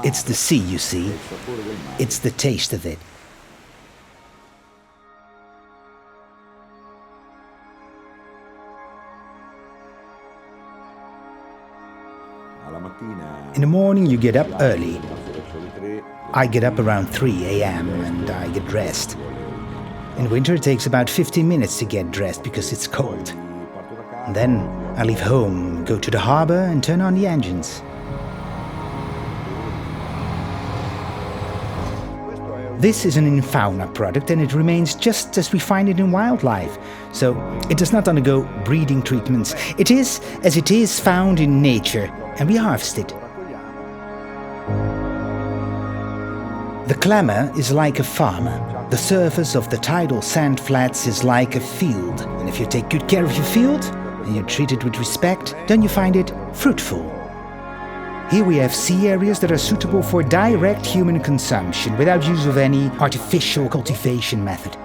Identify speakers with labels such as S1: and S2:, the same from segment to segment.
S1: It's the sea, you see. It's the taste of it. In the morning you get up early. I get up around 3 a.m. and I get dressed. In winter it takes about 15 minutes to get dressed because it's cold. And then I leave home, go to the harbor and turn on the engines. This is an in-fauna product and it remains just as we find it in wildlife. So it does not undergo breeding treatments. It is as it is found in nature and we harvest it. The clammer is like a farmer. The surface of the tidal sand flats is like a field. And if you take good care of your field and you treat it with respect, then you find it fruitful. Here we have sea areas that are suitable for direct human consumption without use of any artificial cultivation method.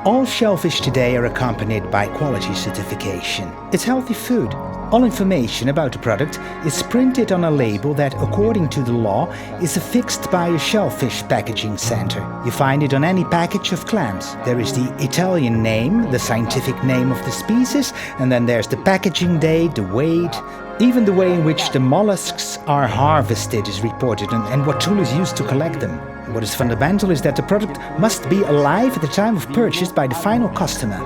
S1: All shellfish today are accompanied by quality certification. It's healthy food. All information about the product is printed on a label that, according to the law, is affixed by a shellfish packaging center. You find it on any package of clams. There is the Italian name, the scientific name of the species, and then there's the packaging date, the weight. Even the way in which the mollusks are harvested is reported and what tool is used to collect them. What is fundamental is that the product must be alive at the time of purchase by the final customer.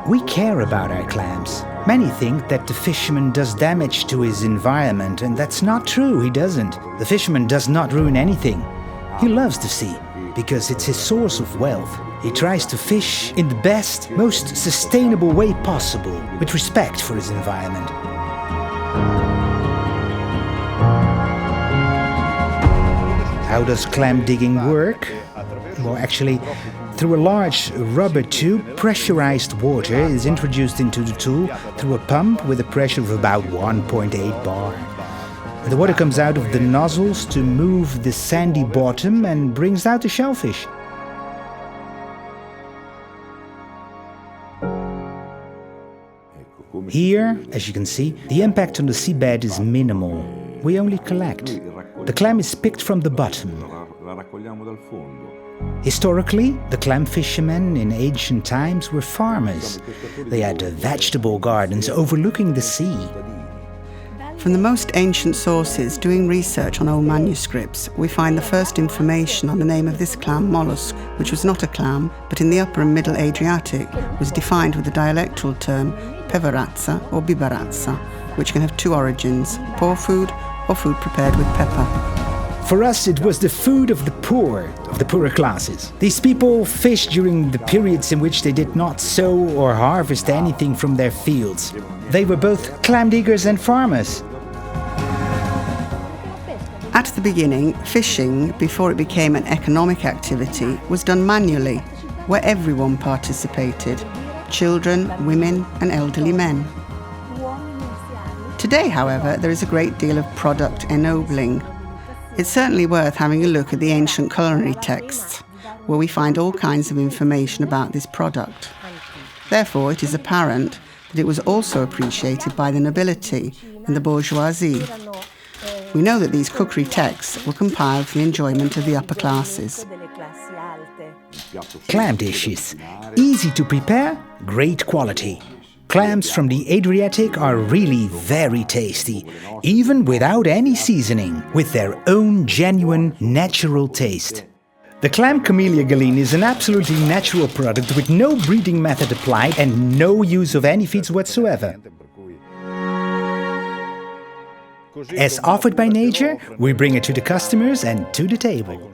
S1: We care about our clams. Many think that the fisherman does damage to his environment, and that's not true, he doesn't. The fisherman does not ruin anything. He loves the sea, because it's his source of wealth. He tries to fish in the best, most sustainable way possible, with respect for his environment. How does clam digging work? Well, actually, through a large rubber tube, pressurized water is introduced into the tool through a pump with a pressure of about 1.8 bar. The water comes out of the nozzles to move the sandy bottom and brings out the shellfish. Here, as you can see, the impact on the seabed is minimal. We only collect. The clam is picked from the bottom. Historically, the clam fishermen in ancient times were farmers. They had vegetable gardens overlooking the sea.
S2: From the most ancient sources, doing research on old manuscripts, we find the first information on the name of this clam mollusk, which was not a clam, but in the Upper and Middle Adriatic was defined with the dialectal term peverazza or bibarazza, which can have two origins, poor food or food prepared with pepper.
S1: For us, it was the food of the poor, of the poorer classes. These people fished during the periods in which they did not sow or harvest anything from their fields. They were both clam diggers and farmers.
S2: At the beginning, fishing, before it became an economic activity, was done manually, where everyone participated: children, women, and elderly men. Today, however, there is a great deal of product ennobling. It's certainly worth having a look at the ancient culinary texts, where we find all kinds of information about this product. Therefore, it is apparent that it was also appreciated by the nobility and the bourgeoisie. We know that these cookery texts were compiled for the enjoyment of the upper classes.
S1: Clam dishes. Easy to prepare, great quality. Clams from the Adriatic are really very tasty, even without any seasoning, with their own genuine, natural taste. The clam Camellia Gallina is an absolutely natural product with no breeding method applied and no use of any feeds whatsoever. As offered by nature, we bring it to the customers and to the table.